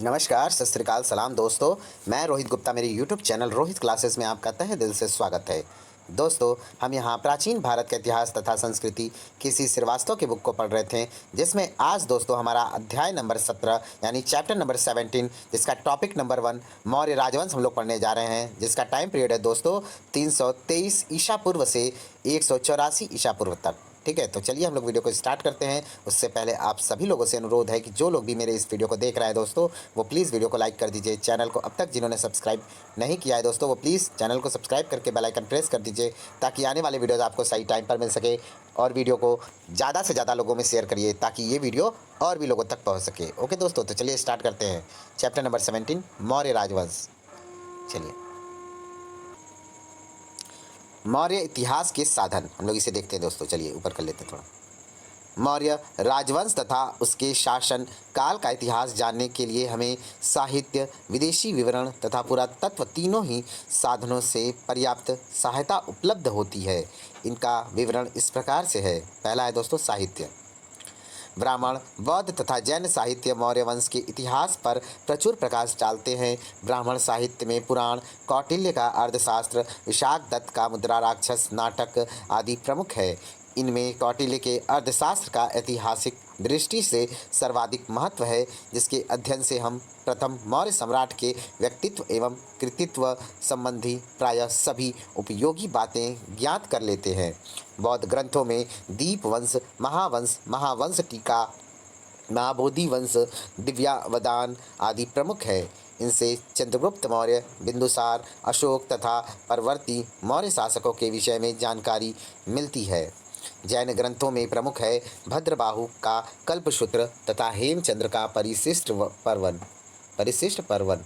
नमस्कार, सत श्री अकाल, सलाम दोस्तों। मैं रोहित गुप्ता, मेरे यूट्यूब चैनल रोहित क्लासेस में आपका तहे दिल से स्वागत है। दोस्तों, हम यहाँ प्राचीन भारत का इतिहास तथा संस्कृति किसी श्रीवास्तव की बुक को पढ़ रहे थे, जिसमें आज दोस्तों हमारा अध्याय नंबर 17 यानी चैप्टर नंबर 17, जिसका टॉपिक नंबर 1 मौर्य राजवंश हम लोग पढ़ने जा रहे हैं, जिसका टाइम पीरियड है दोस्तों 323 ईसा पूर्व से 184 ईसा पूर्व तक। ठीक है, तो चलिए हम लोग वीडियो को स्टार्ट करते हैं। उससे पहले आप सभी लोगों से अनुरोध है कि जो लोग भी मेरे इस वीडियो को देख रहे हैं दोस्तों, वो प्लीज़ वीडियो को लाइक कर दीजिए। चैनल को अब तक जिन्होंने सब्सक्राइब नहीं किया है दोस्तों, वो प्लीज़ चैनल को सब्सक्राइब करके बेल आइकन प्रेस कर दीजिए, ताकि आने वाले वीडियोज़ आपको सही टाइम पर मिल सके। और वीडियो को ज़्यादा से ज़्यादा लोगों में शेयर करिए, ताकि ये वीडियो और भी लोगों तक पहुँच सके। ओके दोस्तों, तो चलिए स्टार्ट करते हैं। चैप्टर नंबर 17 मौर्य राजवंश। चलिए, मौर्य इतिहास के साधन हम लोग इसे देखते हैं दोस्तों। चलिए ऊपर कर लेते हैं थोड़ा। मौर्य राजवंश तथा उसके शासन काल का इतिहास जानने के लिए हमें साहित्य, विदेशी विवरण तथा पुरातत्व तीनों ही साधनों से पर्याप्त सहायता उपलब्ध होती है। इनका विवरण इस प्रकार से है। पहला है दोस्तों साहित्य। ब्राह्मण, बौद्ध तथा जैन साहित्य मौर्य वंश के इतिहास पर प्रचुर प्रकाश डालते हैं। ब्राह्मण साहित्य में पुराण, कौटिल्य का अर्थशास्त्र, विशाखदत्त का मुद्रा राक्षस नाटक आदि प्रमुख है। इनमें कौटिल्य के अर्थशास्त्र का ऐतिहासिक दृष्टि से सर्वाधिक महत्व है, जिसके अध्ययन से हम प्रथम मौर्य सम्राट के व्यक्तित्व एवं कृतित्व संबंधी प्रायः सभी उपयोगी बातें ज्ञात कर लेते हैं। बौद्ध ग्रंथों में दीपवंश, महावंश, महावंश टीका, महाबोधि वंश, दिव्यावदान आदि प्रमुख है। इनसे चंद्रगुप्त मौर्य, बिंदुसार, अशोक तथा परवर्ती मौर्य शासकों के विषय में जानकारी मिलती है। जैन ग्रंथों में प्रमुख है भद्रबाहु का कल्पसूत्र तथा हेमचंद्र का परिशिष्ट पर्वन।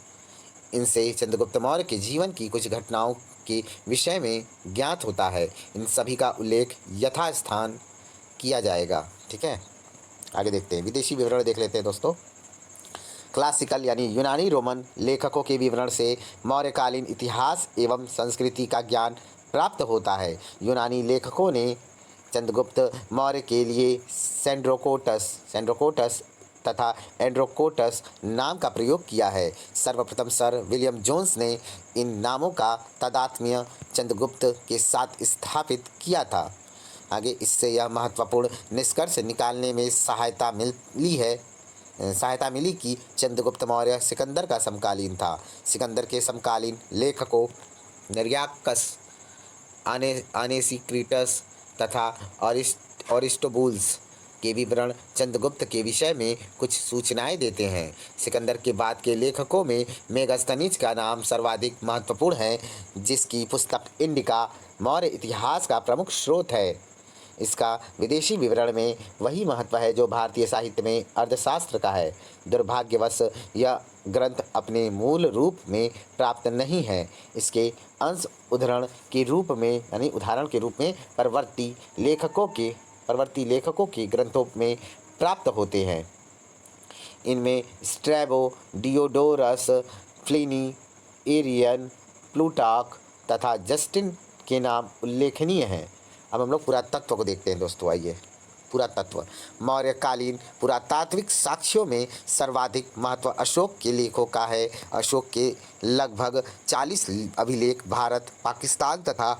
इनसे चंद्रगुप्त मौर्य के जीवन की कुछ घटनाओं के विषय में ज्ञात होता है। इन सभी का उल्लेख यथास्थान किया जाएगा। ठीक है, आगे देखते हैं। विदेशी विवरण देख लेते हैं दोस्तों। क्लासिकल यानी यूनानी रोमन लेखकों के विवरण से मौर्यकालीन इतिहास एवं संस्कृति का ज्ञान प्राप्त होता है। यूनानी लेखकों ने चंद्रगुप्त मौर्य के लिए सेंड्रोकोटस तथा एंड्रोकोटस नाम का प्रयोग किया है। सर्वप्रथम सर विलियम जोन्स ने इन नामों का तादात्म्य चंद्रगुप्त के साथ स्थापित किया था। आगे इससे यह महत्वपूर्ण निष्कर्ष निकालने में सहायता मिली कि चंद्रगुप्त मौर्य सिकंदर का समकालीन था। सिकंदर के समकालीन लेखकों नरियाकस, आनेसिक्रिटस तथा अरिस्टोबुल्स के विवरण चंद्रगुप्त के विषय में कुछ सूचनाएं देते हैं। सिकंदर के बाद के लेखकों में मेगास्थनीज का नाम सर्वाधिक महत्वपूर्ण है, जिसकी पुस्तक इंडिका मौर्य इतिहास का प्रमुख स्रोत है। इसका विदेशी विवरण में वही महत्व है जो भारतीय साहित्य में अर्थशास्त्र का है। दुर्भाग्यवश यह ग्रंथ अपने मूल रूप में प्राप्त नहीं है। इसके अंश उदाहरण के रूप में परवर्ती लेखकों के ग्रंथों में प्राप्त होते हैं। इनमें Strabo, Diodorus, Pliny, Arrian, Plutarch तथा जस्टिन के नाम उल्लेखनीय हैं। अब हम लोग पुरातत्व को देखते हैं दोस्तों। आइए, पुरातत्व। मौर्यकालीन पुरातात्विक साक्ष्यों में सर्वाधिक महत्व अशोक के लेखों का है। अशोक के लगभग 40 अभिलेख भारत, पाकिस्तान तथा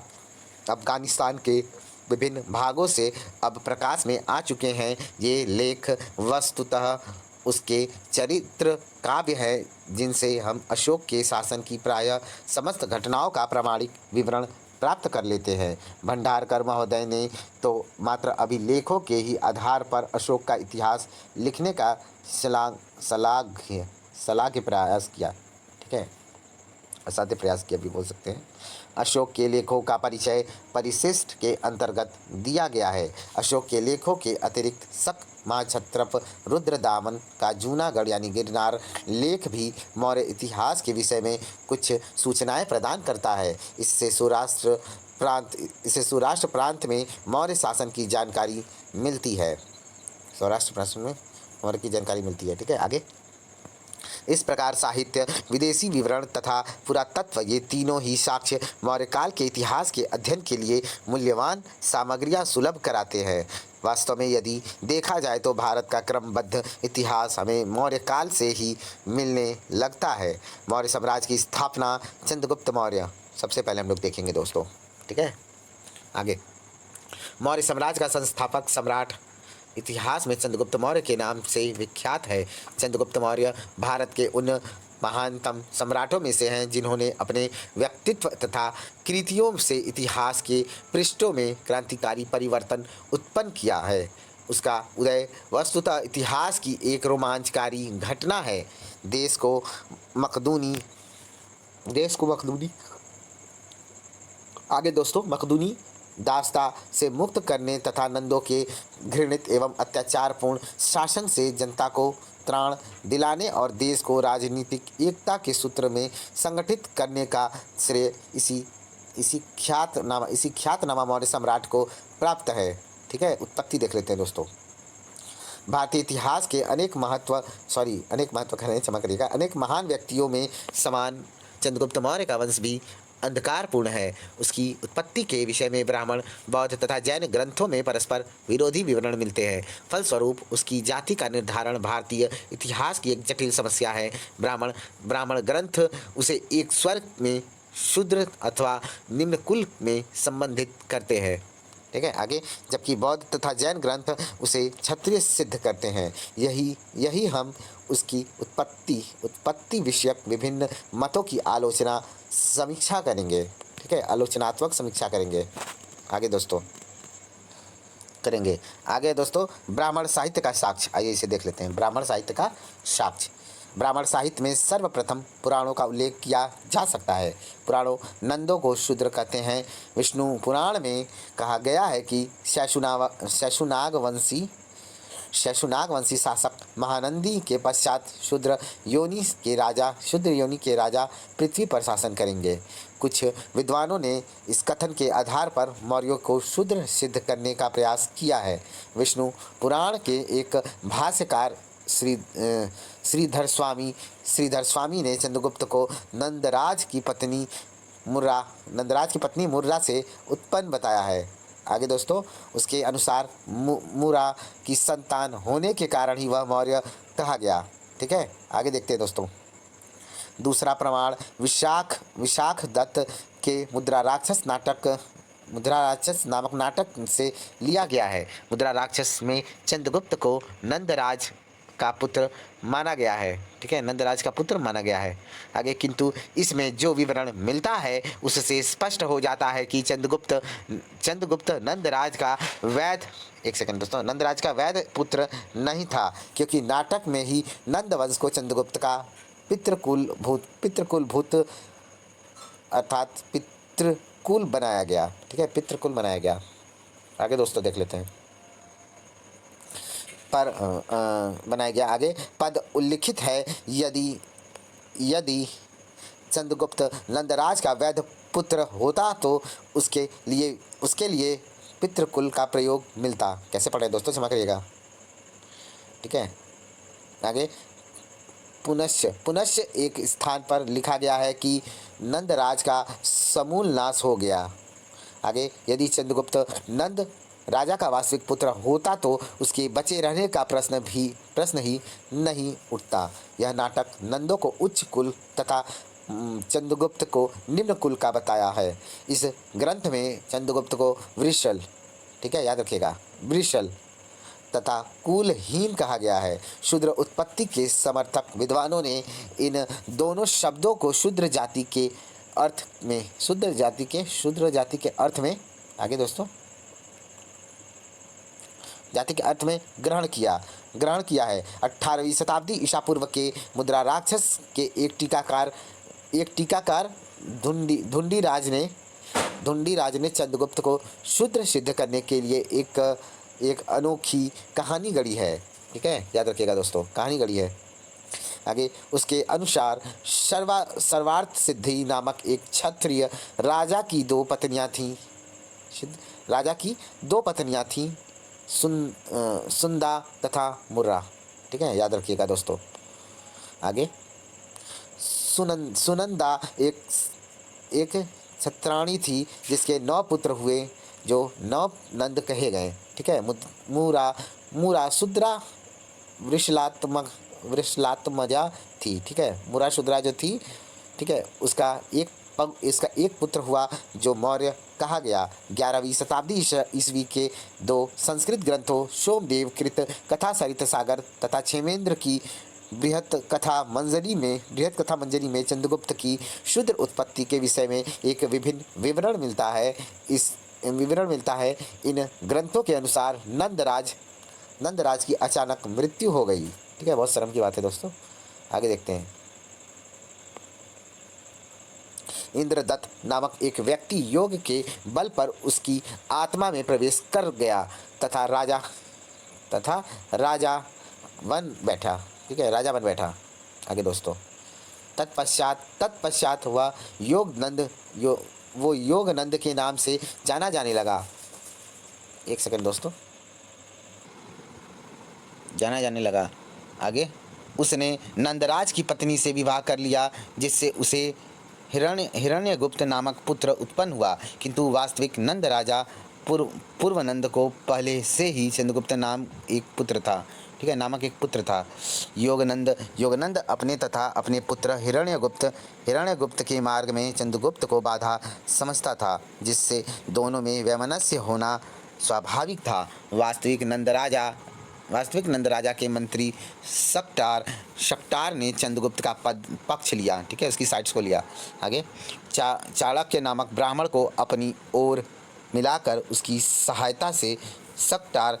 अफगानिस्तान के विभिन्न भागों से अब प्रकाश में आ चुके हैं। ये लेख वस्तुतः उसके चरित्र काव्य हैं, जिनसे हम अशोक के शासन की प्रायः समस्त घटनाओं का प्रामाणिक विवरण प्राप्त कर लेते हैं। भंडारकर महोदय ने तो मात्र अभिलेखों के ही आधार पर अशोक का इतिहास लिखने का श्लाघ्य प्रयास किया। ठीक है, असाध्य प्रयास किया भी बोल सकते हैं। अशोक के लेखों का परिचय परिशिष्ट के अंतर्गत दिया गया है। अशोक के लेखों के अतिरिक्त शक, महाक्षत्रप, रुद्रदामन का जूनागढ़ यानी गिरनार लेख भी मौर्य इतिहास के विषय में कुछ सूचनाएं प्रदान करता है। इससे सौराष्ट्र प्रांत में मौर्य शासन की जानकारी मिलती है। सौराष्ट्र प्रांत में मौर्य की जानकारी मिलती है। ठीक है, आगे। इस प्रकार साहित्य, विदेशी विवरण तथा पुरातत्व ये तीनों ही साक्ष्य मौर्यकाल के इतिहास के अध्ययन के लिए मूल्यवान सामग्रियां सुलभ कराते हैं। वास्तव में यदि देखा जाए तो भारत का क्रमबद्ध इतिहास हमें मौर्य काल से ही मिलने लगता है। मौर्य साम्राज्य की स्थापना चंद्रगुप्त मौर्य सबसे पहले हम लोग देखेंगे दोस्तों। ठीक है, आगे मौर्य साम्राज्य का संस्थापक सम्राट इतिहास में चंद्रगुप्त मौर्य के नाम से विख्यात है। चंद्रगुप्त मौर्य भारत के उन महानतम सम्राटों में से हैं जिन्होंने अपने व्यक्तित्व तथा कृतियों से इतिहास के पृष्ठों में क्रांतिकारी परिवर्तन उत्पन्न किया है। उसका उदय वस्तुतः इतिहास की एक रोमांचकारी घटना है। देश को मकदूनी आगे दोस्तों मकदूनी दास्ता से मुक्त करने तथा नंदों के घृणित एवं अत्याचारपूर्ण शासन से जनता को त्राण दिलाने और देश को राजनीतिक एकता के सूत्र में संगठित करने का श्रेय इसी ख्यातनामा मौर्य सम्राट को प्राप्त है। ठीक है, उत्पत्ति देख लेते हैं दोस्तों। भारतीय इतिहास के अनेक महान व्यक्तियों में समान चंद्रगुप्त मौर्य का वंश भी अंधकारपूर्ण है। उसकी उत्पत्ति के विषय में ब्राह्मण, बौद्ध तथा जैन ग्रंथों में परस्पर विरोधी विवरण मिलते हैं। फलस्वरूप उसकी जाति का निर्धारण भारतीय इतिहास की एक जटिल समस्या है। ब्राह्मण ग्रंथ उसे एक स्वर्ग में शूद्र अथवा निम्न कुल में संबंधित करते हैं। ठीक है, आगे जबकि बौद्ध तथा जैन ग्रंथ उसे क्षत्रिय सिद्ध करते हैं। यही हम उसकी उत्पत्ति विषयक विभिन्न मतों की समीक्षा करेंगे। ठीक है, आलोचनात्मक समीक्षा करेंगे आगे दोस्तों ब्राह्मण साहित्य का साक्ष्य, आइए इसे देख लेते हैं। ब्राह्मण साहित्य का साक्ष्य, ब्राह्मण साहित्य में सर्वप्रथम पुराणों का उल्लेख किया जा सकता है। पुराणों नंदों को शूद्र कहते हैं। विष्णु पुराण में कहा गया है कि शैशुनाग वंशी शासक महानंदी के पश्चात शूद्र योनि के राजा पृथ्वी पर शासन करेंगे। कुछ विद्वानों ने इस कथन के आधार पर मौर्यों को शूद्र सिद्ध करने का प्रयास किया है। विष्णु पुराण के एक भाष्यकार श्रीधर स्वामी ने चंद्रगुप्त को नंदराज की पत्नी मुर्रा से उत्पन्न बताया है। आगे दोस्तों उसके अनुसार मुर्रा की संतान होने के कारण ही वह मौर्य कहा गया। ठीक है, आगे देखते हैं दोस्तों। दूसरा प्रमाण विशाख दत्त के मुद्रा राक्षस नामक नाटक से लिया गया है। मुद्रा राक्षस में चंद्रगुप्त को नंदराज का पुत्र माना गया है। ठीक है, नंदराज का पुत्र माना गया है। आगे किंतु इसमें जो विवरण मिलता है उससे स्पष्ट हो जाता है कि चंद्रगुप्त नंदराज का वैध पुत्र नहीं था, क्योंकि नाटक में ही नंदवंश को चंद्रगुप्त का पितृकुलभूत अर्थात पितृकुल बनाया गया। ठीक है, पितृकुल बनाया गया। आगे दोस्तों देख लेते हैं। बनाया गया आगे पद उल्लिखित है। यदि चंद्रगुप्त नंदराज का वैध पुत्र होता तो उसके लिए पितृकुल का प्रयोग मिलता। कैसे पढ़े दोस्तों, क्षमा करिएगा। ठीक है, आगे पुनश्च एक स्थान पर लिखा गया है कि नंदराज का समूल नाश हो गया। आगे यदि चंद्रगुप्त नंद राजा का वास्तविक पुत्र होता तो उसके बचे रहने का प्रश्न ही नहीं उठता। यह नाटक नंदों को उच्च कुल तथा चंद्रगुप्त को निम्न कुल का बताया है। इस ग्रंथ में चंद्रगुप्त को वृषल, ठीक है याद रखिएगा, वृषल तथा कुलहीन कहा गया है। शूद्र उत्पत्ति के समर्थक विद्वानों ने इन दोनों शब्दों को शूद्र जाति के अर्थ में आगे दोस्तों जाति के अर्थ में ग्रहण किया है। 18वीं शताब्दी ईसा पूर्व के मुद्रा राक्षस के एक टीकाकार धुंडीराज ने चंद्रगुप्त को शूद्र सिद्ध करने के लिए एक अनोखी कहानी गढ़ी है। ठीक है, याद रखिएगा दोस्तों, कहानी गढ़ी है। आगे उसके अनुसार सर्वार्थ सिद्धि नामक एक क्षत्रिय राजा की दो पत्नियां थीं, सुंदा तथा मुर्रा। ठीक है, याद रखिएगा दोस्तों। आगे सुनंदा एक छत्राणी थी जिसके 9 पुत्र हुए जो 9 नंद कहे गए। ठीक है। मूरा मूरा शुद्रा वृषलात्मजा थी, ठीक है। मूरा शुद्रा जो थी, ठीक है, इसका एक पुत्र हुआ जो मौर्य कहा गया। 11वीं शताब्दी ईस्वी के दो संस्कृत ग्रंथों सोमदेव कृत कथा सरित सागर तथा क्षेमेंद्र की बृहत कथा मंजरी में चंद्रगुप्त की शुद्र उत्पत्ति के विषय में एक विभिन्न विवरण मिलता है। इन ग्रंथों के अनुसार नंदराज की अचानक मृत्यु हो गई, ठीक है। बहुत शर्म की बात है दोस्तों। आगे देखते हैं। इंद्रदत्त नामक एक व्यक्ति योग के बल पर उसकी आत्मा में प्रवेश कर गया तथा राजा बन बैठा, ठीक है, राजा बन बैठा। आगे दोस्तों, तत्पश्चात वह योगनंद के नाम से जाना जाने लगा। एक सेकंड दोस्तों, जाना जाने लगा। आगे, उसने नंदराज की पत्नी से विवाह कर लिया, जिससे उसे हिरण्यगुप्त नामक पुत्र उत्पन्न हुआ, किंतु वास्तविक नंद राजा पूर्वनंद को पहले से ही चंद्रगुप्त नामक एक पुत्र था। योगनंद अपने तथा अपने पुत्र हिरण्यगुप्त के मार्ग में चंद्रगुप्त को बाधा समझता था, जिससे दोनों में वैमनस्य होना स्वाभाविक था। वास्तविक नंद राजा के मंत्री शक्टार ने चंद्रगुप्त का पक्ष लिया, ठीक है, उसकी साइड्स को लिया। आगे, चाणक्य नामक ब्राह्मण को अपनी ओर मिलाकर उसकी सहायता से शक्टार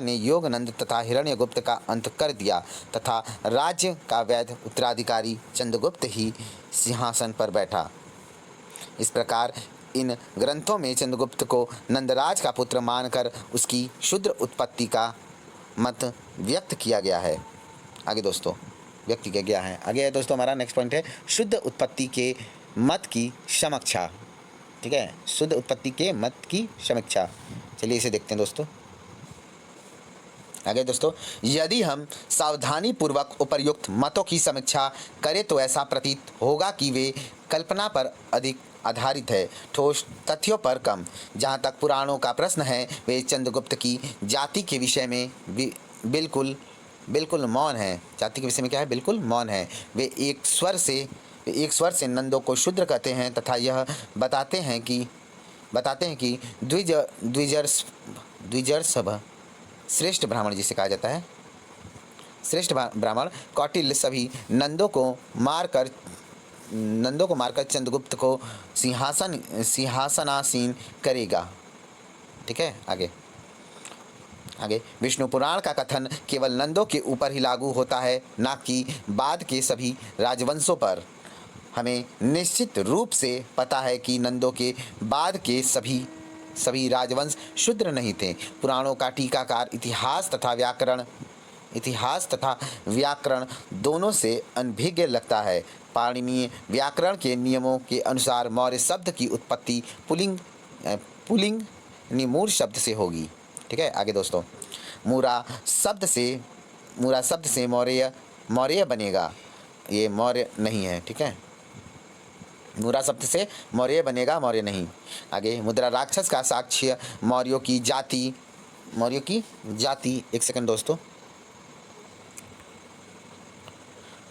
ने योगनंद तथा हिरण्यगुप्त का अंत कर दिया तथा राज्य का वैध उत्तराधिकारी चंद्रगुप्त ही सिंहासन पर बैठा। इस प्रकार इन ग्रंथों में चंद्रगुप्त को नंदराज का पुत्र मानकर उसकी शुद्र उत्पत्ति का मत व्यक्त किया गया है। आगे दोस्तों, व्यक्त किया गया है। आगे है दोस्तों, हमारा नेक्स्ट पॉइंट है शुद्ध उत्पत्ति के मत की समीक्षा, ठीक है, शुद्ध उत्पत्ति के मत की समीक्षा। चलिए इसे देखते हैं दोस्तों। आगे दोस्तों, यदि हम सावधानी पूर्वक उपर्युक्त मतों की समीक्षा करें तो ऐसा प्रतीत होगा कि वे कल्पना पर अधिक आधारित है, ठोस तथ्यों पर कम। जहाँ तक पुराणों का प्रश्न है, वे चंद्रगुप्त की जाति के विषय में बिल्कुल मौन है। जाति के विषय में क्या है? बिल्कुल मौन है। वे एक स्वर से नंदों को शूद्र कहते हैं तथा यह बताते हैं कि द्विजर्षभ श्रेष्ठ ब्राह्मण जिसे कहा जाता है, श्रेष्ठ ब्राह्मण कौटिल्य सभी नंदों को मारकर चंद्रगुप्त को सिंहासनासीन करेगा, ठीक है। आगे विष्णु पुराण का कथन केवल नंदों के ऊपर ही लागू होता है, न कि बाद के सभी राजवंशों पर। हमें निश्चित रूप से पता है कि नंदों के बाद के सभी राजवंश शूद्र नहीं थे। पुराणों का टीकाकार इतिहास तथा व्याकरण दोनों से अनभिज्ञ लगता है। पाणिनीय व्याकरण के नियमों के अनुसार मौर्य शब्द की उत्पत्ति पुल्लिंग मूर शब्द से होगी, ठीक है। आगे दोस्तों, मूरा शब्द से मौर्य बनेगा, ये मौर्य नहीं है, ठीक है। मूरा शब्द से मौर्य बनेगा, मौर्य नहीं। आगे, मुद्रा राक्षस का साक्ष्य मौर्यों की जाति एक सेकंड दोस्तों,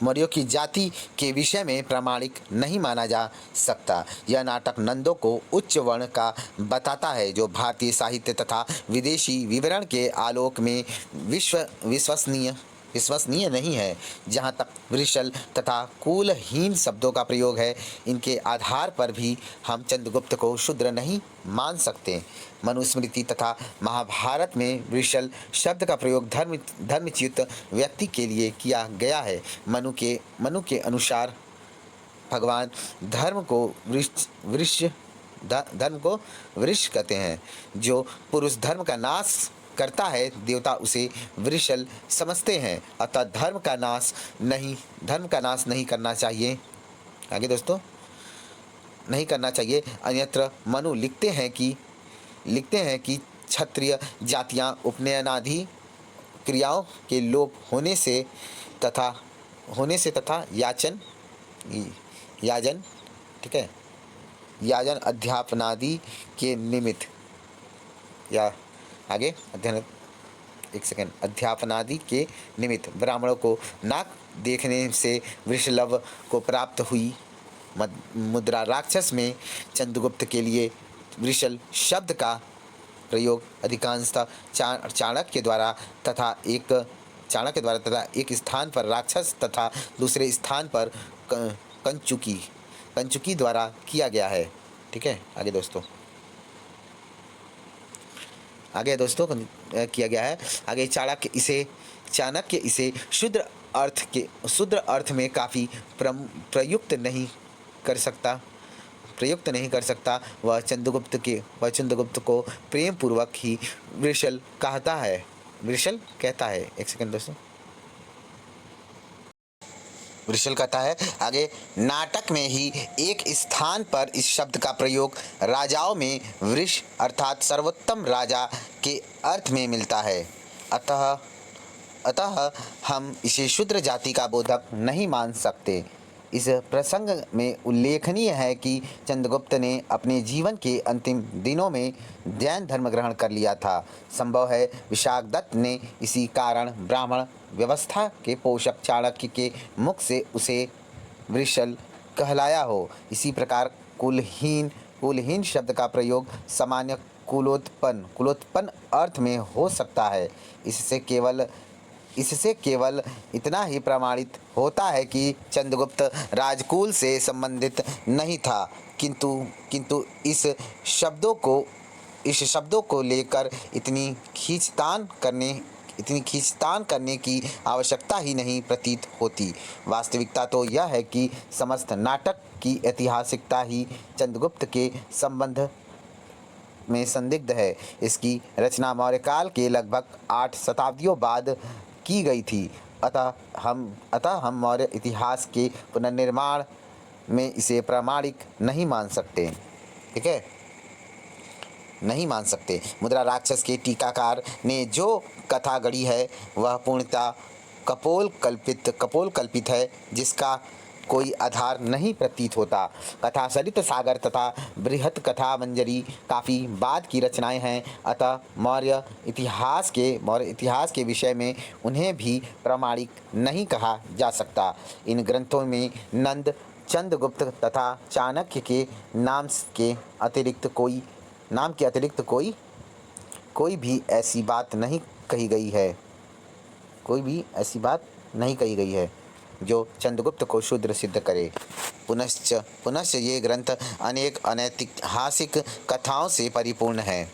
मौर्यों की जाति के विषय में प्रामाणिक नहीं माना जा सकता। यह नाटक नंदों को उच्च वर्ण का बताता है, जो भारतीय साहित्य तथा विदेशी विवरण के आलोक में विश्वसनीय नहीं है। जहाँ तक वृषल तथा कुलहीन शब्दों का प्रयोग है, इनके आधार पर भी हम चंद्रगुप्त को शूद्र नहीं मान सकते। मनुस्मृति तथा महाभारत में वृषल शब्द का प्रयोग धर्मच्युत व्यक्ति के लिए किया गया है। मनु के अनुसार भगवान धर्म को वृष कहते हैं। जो पुरुष धर्म का नाश करता है, देवता उसे वृषल समझते हैं। अतः धर्म का नाश नहीं करना चाहिए। आगे दोस्तों, नहीं करना चाहिए। अन्यत्र मनु लिखते हैं कि क्षत्रिय जातियां उपनयनादि क्रियाओं के लोप होने से तथा याजन ठीक है, याजन अध्यापनादि के निमित्त आगे अध्ययन, एक सेकेंड, अध्यापनादि के निमित्त ब्राह्मणों को नाक देखने से वृषलव को प्राप्त हुई मुद्रा राक्षस में चंद्रगुप्त के लिए वृषल शब्द का प्रयोग अधिकांशतः चाणक्य द्वारा तथा एक स्थान पर राक्षस तथा दूसरे स्थान पर कंचुकी द्वारा किया गया है। ठीक है, आगे दोस्तों किया गया है। आगे चाणक्य इसे शुद्र अर्थ में काफ़ी प्रयुक्त नहीं कर सकता। वह चंद्रगुप्त को प्रेम पूर्वक ही वृषल कहता है। एक सेकंड दोस्तों, वृषल कहता है। आगे, नाटक में ही एक स्थान पर इस शब्द का प्रयोग राजाओं में वृष अर्थात सर्वोत्तम राजा के अर्थ में मिलता है। अतः हम इसे शूद्र जाति का बोधक नहीं मान सकते। इस प्रसंग में उल्लेखनीय है कि चंद्रगुप्त ने अपने जीवन के अंतिम दिनों में जैन धर्म ग्रहण कर लिया था। संभव है विशाखदत्त ने इसी कारण ब्राह्मण व्यवस्था के पोषक चाणक्य के मुख से उसे वृषल कहलाया हो। इसी प्रकार कुलहीन शब्द का प्रयोग सामान्य कुलोत्पन्न अर्थ में हो सकता है। इससे केवल इतना ही प्रमाणित होता है कि चंद्रगुप्त राजकुल से संबंधित नहीं था, किंतु इस शब्दों को लेकर इतनी खींचतान करने की आवश्यकता ही नहीं प्रतीत होती। वास्तविकता तो यह है कि समस्त नाटक की ऐतिहासिकता ही चंद्रगुप्त के संबंध में संदिग्ध है। इसकी रचना मौर्य काल के लगभग 8 शताब्दियों बाद की गई थी। अतः हम मौर्य इतिहास के पुनर्निर्माण में इसे प्रामाणिक नहीं मान सकते। ठीक है, नहीं मान सकते। मुद्रा राक्षस के टीकाकार ने जो कथा गढ़ी है वह पूर्णतः कपोल कल्पित है, जिसका कोई आधार नहीं प्रतीत होता। कथा सरित सागर तथा बृहत कथा मंजरी काफ़ी बाद की रचनाएं हैं। अतः मौर्य इतिहास के विषय में उन्हें भी प्रामाणिक नहीं कहा जा सकता। इन ग्रंथों में नंद, चंद्रगुप्त तथा चाणक्य के नाम के अतिरिक्त कोई भी ऐसी बात नहीं कही गई है जो चंद्रगुप्त को शूद्र सिद्ध करे। पुनश्च ये ग्रंथ अनेक अनैतिहासिक कथाओं से परिपूर्ण है।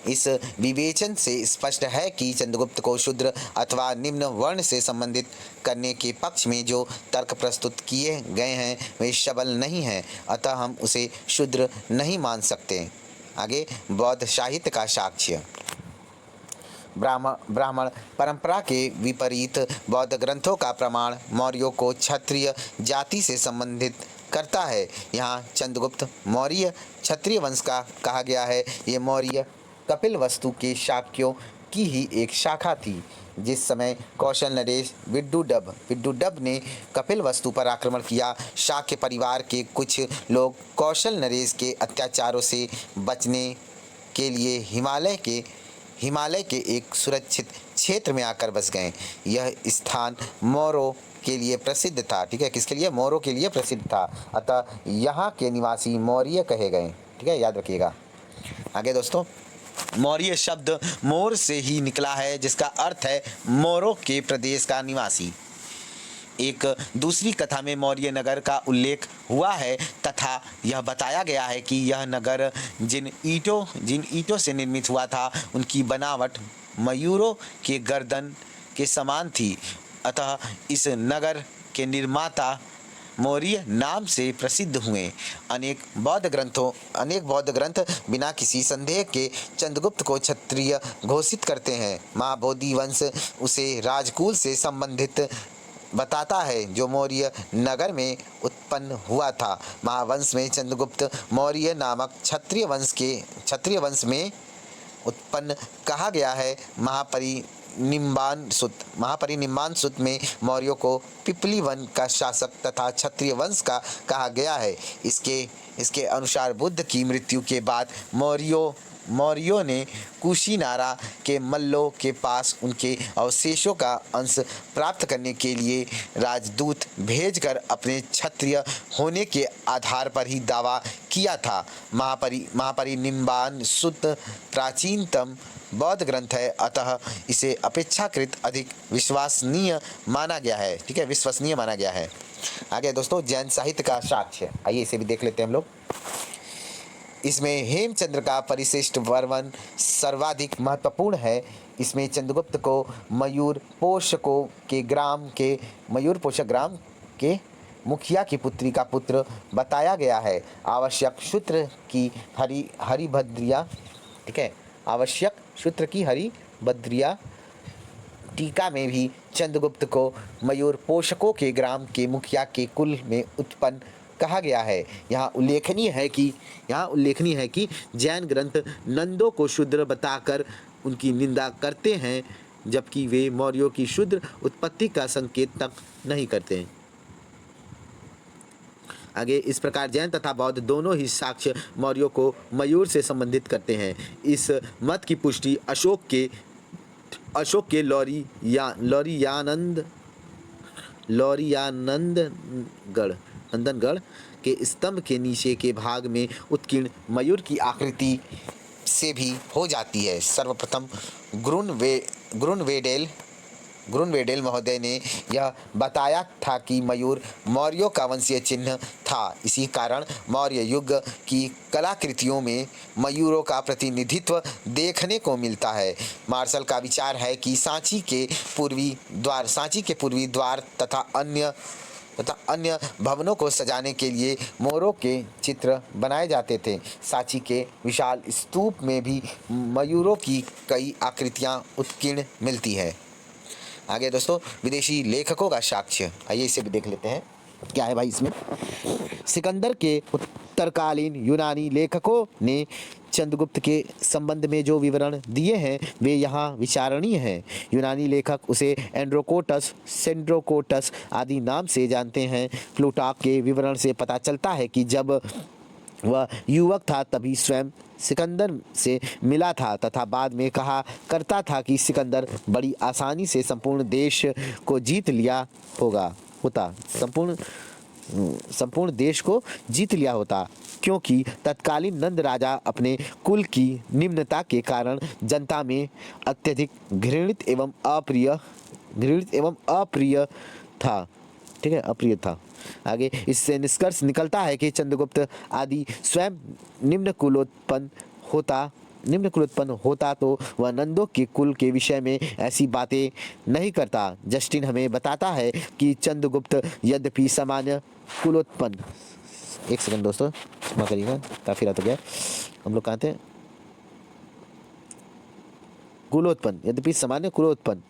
इस विवेचन से स्पष्ट है कि चंद्रगुप्त को शूद्र अथवा निम्न वर्ण से संबंधित करने के पक्ष में जो तर्क प्रस्तुत किए गए हैं वे सबल नहीं हैं। अतः हम उसे शूद्र नहीं मान सकते। आगे, बौद्ध साहित्य का साक्ष्य। ब्राह्मण परंपरा के विपरीत बौद्ध ग्रंथों का प्रमाण मौर्यों को क्षत्रिय जाति से संबंधित करता है। यहाँ चंद्रगुप्त मौर्य क्षत्रिय वंश का कहा गया है। ये मौर्य कपिलवस्तु के शाक्यों की ही एक शाखा थी। जिस समय कौशल नरेश विड्डूडब ने कपिलवस्तु पर आक्रमण किया, शाक्य परिवार के कुछ लोग कौशल नरेश के अत्याचारों से बचने के लिए हिमालय के एक सुरक्षित क्षेत्र में आकर बस गए। यह स्थान मोरों के लिए प्रसिद्ध था। ठीक है, किसके लिए? मोरों के लिए प्रसिद्ध था। अतः यहाँ के निवासी मौर्य कहे गए। ठीक है, याद रखिएगा। आगे दोस्तों, मौर्य शब्द मोर से ही निकला है, जिसका अर्थ है मोरों के प्रदेश का निवासी। एक दूसरी कथा में मौर्य नगर का उल्लेख हुआ है तथा यह बताया गया है कि यह नगर जिन ईंटों से निर्मित हुआ था उनकी बनावट मयूरों के गर्दन के समान थी। अतः इस नगर के निर्माता मौर्य नाम से प्रसिद्ध हुए। अनेक बौद्ध ग्रंथ बिना किसी संदेह के चंद्रगुप्त को क्षत्रिय घोषित करते हैं। महाबोधि वंश उसे राजकुल से संबंधित बताता है जो मौर्य नगर में उत्पन्न हुआ था। महावंश में चंद्रगुप्त मौर्य नामक क्षत्रिय वंश में उत्पन्न कहा गया है। महापरिनिम्बान सुत में मौर्यों को पिपली वन का शासक तथा क्षत्रिय वंश का कहा गया है। इसके अनुसार बुद्ध की मृत्यु के बाद मौर्यों ने कुशीनारा के मल्लों के पास उनके अवशेषों का अंश प्राप्त करने के लिए राजदूत भेजकर अपने क्षत्रिय होने के आधार पर ही दावा किया था। महापरिनिम्बान सूत्र प्राचीनतम बौद्ध ग्रंथ है, अतः इसे अपेक्षाकृत अधिक विश्वसनीय माना गया है। ठीक है, विश्वसनीय माना गया है। आगे दोस्तों, जैन साहित्य का साक्ष्य, आइए इसे भी देख लेते हैं हम लोग। इसमें हेमचंद्र का परिशिष्ट वर्णन सर्वाधिक महत्वपूर्ण है। इसमें चंद्रगुप्त को मयूर पोषक ग्राम के मुखिया की पुत्री का पुत्र बताया गया है। आवश्यक सूत्र की हरिभद्रिया, ठीक है, आवश्यक सूत्र की हरिभद्रिया टीका में भी चंद्रगुप्त को मयूर पोषकों के ग्राम के मुखिया के कुल में उत्पन्न कहा गया है। यहाँ उल्लेखनीय है कि जैन ग्रंथ नंदों को शूद्र बताकर उनकी निंदा करते हैं, जबकि वे मौर्यों की शूद्र उत्पत्ति का संकेत तक नहीं करते। आगे, इस प्रकार जैन तथा बौद्ध दोनों ही साक्ष्य मौर्यों को मयूर से संबंधित करते हैं। इस मत की पुष्टि अशोक के नंदनगढ़ के स्तंभ के नीचे के भाग में उत्कीर्ण मयूर की आकृति से भी हो जाती है। सर्वप्रथम ग्रुनवेडेल महोदय ने यह बताया था कि मयूर मौर्यों का वंशीय चिन्ह था। इसी कारण मौर्य युग की कलाकृतियों में मयूरों का प्रतिनिधित्व देखने को मिलता है। मार्शल का विचार है कि सांची के पूर्वी द्वार तथा अन्य भवनों को सजाने के लिए मोरों के चित्र बनाए जाते थे। सांची के विशाल स्तूप में भी मयूरों की कई आकृतियां उत्कीर्ण मिलती है। आगे दोस्तों, विदेशी लेखकों का साक्ष्य, आइए इसे भी देख लेते हैं। क्या है भाई इसमें? सिकंदर के उत्तरकालीन यूनानी लेखकों ने चंद्रगुप्त के संबंध में जो विवरण दिए हैं वे यहाँ विचारणीय हैं। यूनानी लेखक उसे एंड्रोकोटस, सेंड्रोकोटस आदि नाम से जानते हैं। प्लूटार्क के विवरण से पता चलता है कि जब वह युवक था तभी स्वयं सिकंदर से मिला था तथा बाद में कहा करता था कि सिकंदर बड़ी आसानी से संपूर्ण देश को जीत लिया होता संपूर्ण देश को जीत लिया होता, क्योंकि तत्कालीन नंद राजा अपने कुल की निम्नता के कारण जनता में अत्यधिक घृणित एवं अप्रिय था। ठीक है, अप्रिय था। आगे, इससे निष्कर्ष निकलता है कि चंद्रगुप्त आदि स्वयं निम्न कुलोत्पन्न होता तो वह नंदों के कुल के विषय में ऐसी बातें नहीं करता। जस्टिन हमें बताता है कि चंद्रगुप्त यद्यपि सामान्य कुलोत्पन्न, एक सेकंड दोस्तों क्षमा करिएगा, काफ़ी रात हो गया, हम लोग कहाँ थे? कुलोत्पन्न, यद्यपि सामान्य कुलोत्पन्न,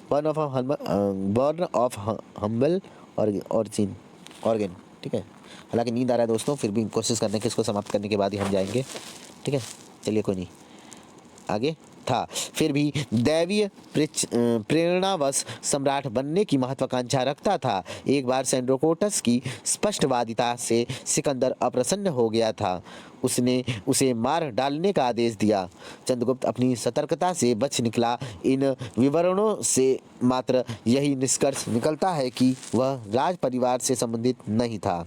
बॉर्न ऑफ हम्बल ऑर्गन। ठीक है, हालांकि नींद आ रहा है दोस्तों, फिर भी कोशिश करने के इसको समाप्त करने के बाद ही हम जाएंगे। ठीक है, चलिए कोई नहीं। आगे था, फिर भी दैवीय प्रेरणावश सम्राट बनने की महत्वाकांक्षा रखता था। एक बार सेंड्रोकोटस की स्पष्टवादिता से सिकंदर अप्रसन्न हो गया था। उसने उसे मार डालने का आदेश दिया। चंद्रगुप्त अपनी सतर्कता से बच निकला। इन विवरणों से मात्र यही निष्कर्ष निकलता है कि वह राज परिवार से संबंधित नहीं था।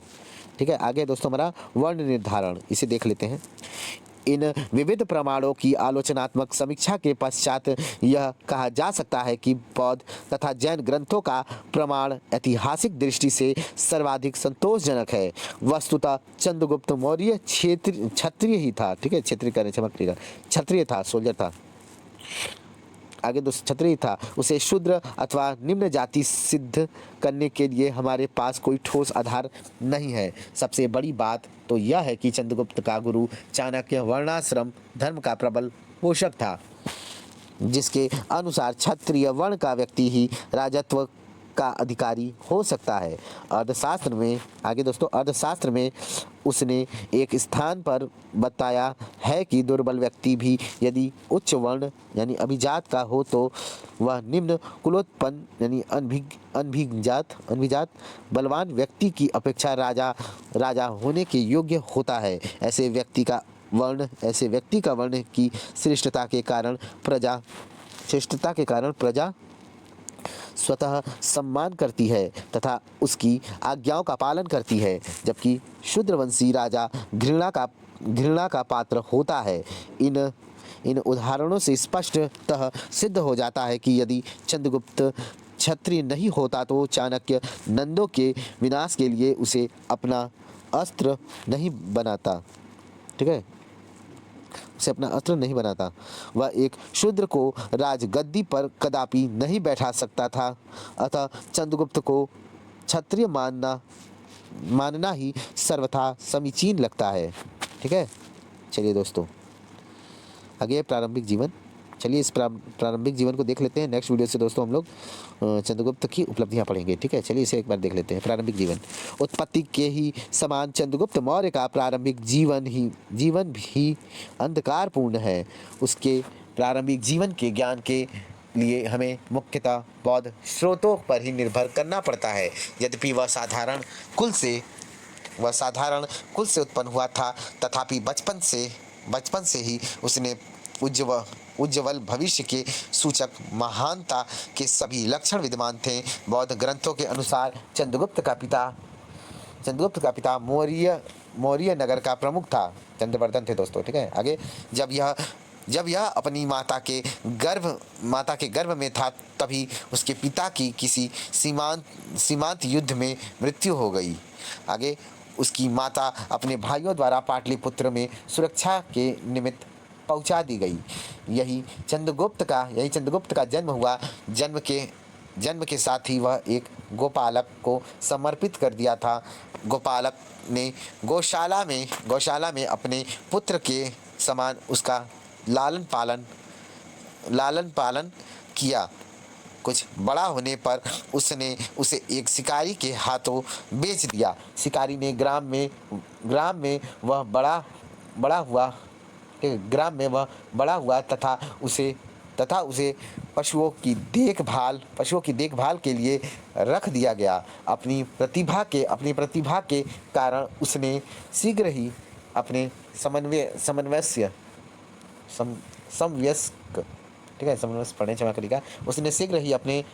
ठीक है, आगे दोस्तों हमारा वर्ण निर्धारण, इसे देख लेते हैं। इन विविध प्रमाणों की आलोचनात्मक समीक्षा के पश्चात यह कहा जा सकता है कि बौद्ध तथा जैन ग्रंथों का प्रमाण ऐतिहासिक दृष्टि से सर्वाधिक संतोषजनक है। वस्तुतः चंद्रगुप्त मौर्य क्षत्रिय ही था। ठीक है, क्षत्रिय था, सोल्जर था। आगे दोस्तों, क्षत्रिय था। उसे शूद्र अथवा निम्न जाति सिद्ध करने के लिए हमारे पास कोई ठोस आधार नहीं है। सबसे बड़ी बात तो यह है कि चंद्रगुप्त का गुरु चाणक्य वर्णाश्रम धर्म का प्रबल पोषक था, जिसके अनुसार क्षत्रिय वर्ण का व्यक्ति ही राजत्व का अधिकारी हो सकता है। अर्थशास्त्र में, आगे दोस्तों, अर्थशास्त्र में उसने एक स्थान पर बताया है कि दुर्बल व्यक्ति भी यदि उच्च वर्ण यानी अभिजात का हो तो वह निम्न कुलोत्पन्न यानी अनभिजात बलवान व्यक्ति की अपेक्षा राजा होने के योग्य होता है। ऐसे व्यक्ति का वर्ण ऐसे व्यक्ति का वर्ण की श्रेष्ठता के कारण प्रजा स्वतः सम्मान करती है तथा उसकी आज्ञाओं का पालन करती है, जबकि शूद्रवंशी राजा घृणा का पात्र होता है। इन उदाहरणों से स्पष्टतः सिद्ध हो जाता है कि यदि चंद्रगुप्त क्षत्रिय नहीं होता तो चाणक्य नंदों के विनाश के लिए उसे अपना अस्त्र नहीं बनाता। ठीक है, उसे अपना अस्त्र नहीं बनाता। वह एक शूद्र को राजगद्दी पर कदापि नहीं बैठा सकता था। अतः चंद्रगुप्त को क्षत्रिय मानना ही सर्वथा समीचीन लगता है। ठीक है, चलिए दोस्तों, आगे प्रारंभिक जीवन। चलिए इस प्रारंभिक जीवन को देख लेते हैं। नेक्स्ट वीडियो से दोस्तों हम लोग चंद्रगुप्त की उपलब्धियां पढ़ेंगे। ठीक है, चलिए इसे एक बार देख लेते हैं। प्रारंभिक जीवन। उत्पत्ति के ही समान चंद्रगुप्त मौर्य का प्रारंभिक जीवन भी अंधकारपूर्ण है। उसके प्रारंभिक जीवन के ज्ञान के लिए हमें मुख्यतः बौद्ध स्रोतों पर ही निर्भर करना पड़ता है। यद्यपि वह साधारण कुल से उत्पन्न हुआ था, तथापि बचपन से ही उसने उज्ज्वल भविष्य के सूचक महानता के सभी लक्षण विद्यमान थे। बौद्ध ग्रंथों के अनुसार चंद्रगुप्त का पिता मौर्य नगर का प्रमुख था। चंद्रवर्धन थे दोस्तों। ठीक है, आगे जब यह अपनी माता के गर्भ में था, तभी उसके पिता की किसी सीमांत युद्ध में मृत्यु हो गई। आगे उसकी माता अपने भाइयों द्वारा पाटलिपुत्र में सुरक्षा के निमित्त पहुंचा दी गई। यही चंद्रगुप्त का जन्म हुआ। जन्म के साथ ही वह एक गोपालक को समर्पित कर दिया था। गोपालक ने गौशाला में अपने पुत्र के समान उसका लालन पालन किया। कुछ बड़ा होने पर उसने उसे एक शिकारी के हाथों बेच दिया। शिकारी ने ग्राम में वह बड़ा हुआ तथा उसे पशुओं की देखभाल के लिए रख दिया गया। अपनी प्रतिभा के कारण उसने शीघ्र ही अपने समवयस्क पढ़ने क्षमा करिएगा। उसने शीघ्र ही अपने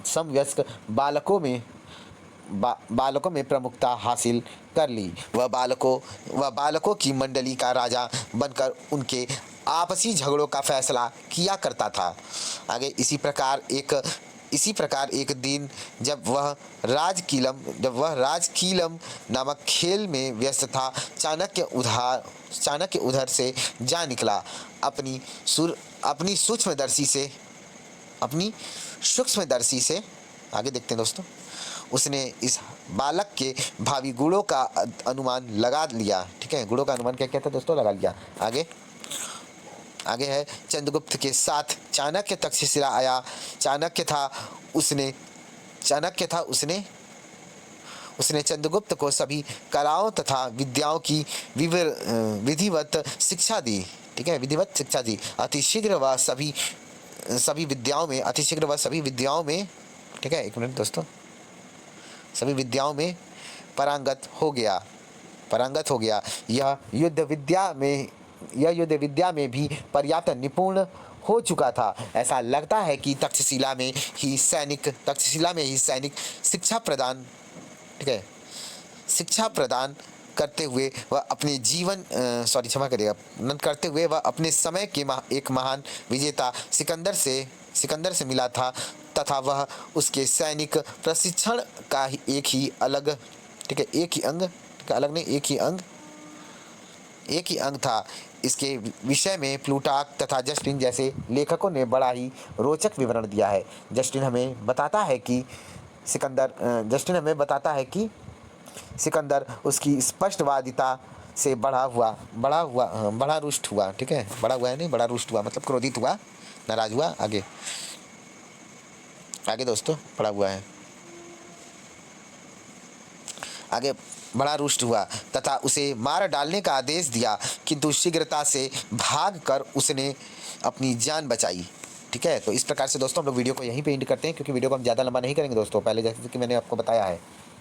समवयस्क बालकों में प्रमुखता हासिल कर ली। वह बालकों की मंडली का राजा बनकर उनके आपसी झगड़ों का फैसला किया करता था। आगे इसी प्रकार एक दिन जब वह राजकीलम नामक खेल में व्यस्त था, चाणक्य उधर से जा निकला। अपनी सूक्ष्मदर्शी से आगे देखते हैं दोस्तों, उसने इस बालक के भावी गुणों का अनुमान लगा लिया। ठीक है, गुणों का अनुमान क्या कहता है दोस्तों, लगा लिया। आगे है चंद्रगुप्त के साथ चाणक्य तक्षशिला आया। चाणक्य था उसने चंद्रगुप्त को सभी कलाओं तथा विद्याओं की विधिवत शिक्षा दी। ठीक है, विधिवत शिक्षा दी। अतिशीघ्र वह सभी विद्याओं में ठीक है, एक मिनट दोस्तों, सभी विद्याओं में पारंगत हो गया। यह युद्ध विद्या में भी पर्याप्त निपुण हो चुका था। ऐसा लगता है कि तक्षशिला में ही सैनिक शिक्षा प्रदान करते हुए वह अपने समय के एक महान विजेता सिकंदर से मिला था तथा वह उसके सैनिक प्रशिक्षण का एक ही अंग था। इसके विषय में प्लूटार्क तथा जस्टिन जैसे लेखकों ने बड़ा ही रोचक विवरण दिया है। जस्टिन हमें बताता है कि सिकंदर उसकी स्पष्टवादिता से बड़ा रुष्ट हुआ। ठीक है, बड़ा हुआ है नहीं, बड़ा रुष्ट हुआ मतलब क्रोधित हुआ, नाराज हुआ। आगे दोस्तों बड़ा हुआ है, आगे बड़ा रुष्ट हुआ तथा उसे मार डालने का आदेश दिया, किंतु शीघ्रता से भागकर उसने अपनी जान बचाई। ठीक है, तो इस प्रकार से दोस्तों हम लोग वीडियो को यहीं पे एंड करते हैं, क्योंकि वीडियो को हम ज़्यादा लंबा नहीं करेंगे दोस्तों। पहले जैसे कि मैंने आपको बताया है,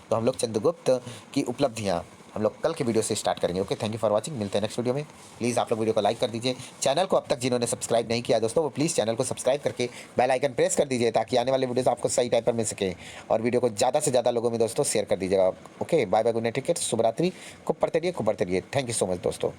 तो हम लोग चंद्रगुप्त की उपलब्धियाँ हम लोग कल के वीडियो से स्टार्ट करेंगे। Okay, thank you for watching, मिलते हैं नेक्स्ट वीडियो में। प्लीज़ आप लोग वीडियो को लाइक कर दीजिए। चैनल को अब तक जिन्होंने सब्सक्राइब नहीं किया दोस्तों, वो प्लीज़ चैनल को सब्सक्राइब करके बेल आइकन प्रेस कर दीजिए, ताकि आने वाले वीडियोस आपको सही टाइम पर मिल सके। और वीडियो को ज़्यादा से ज़्यादा लोगों में दोस्तों शेयर कर दीजिएगा। Okay, bye bye, good night, ticket, शुभ रात्रि, खूब पढ़ते रहिए, खूब बढ़ते रहिए। थैंक यू सो मच दोस्तों।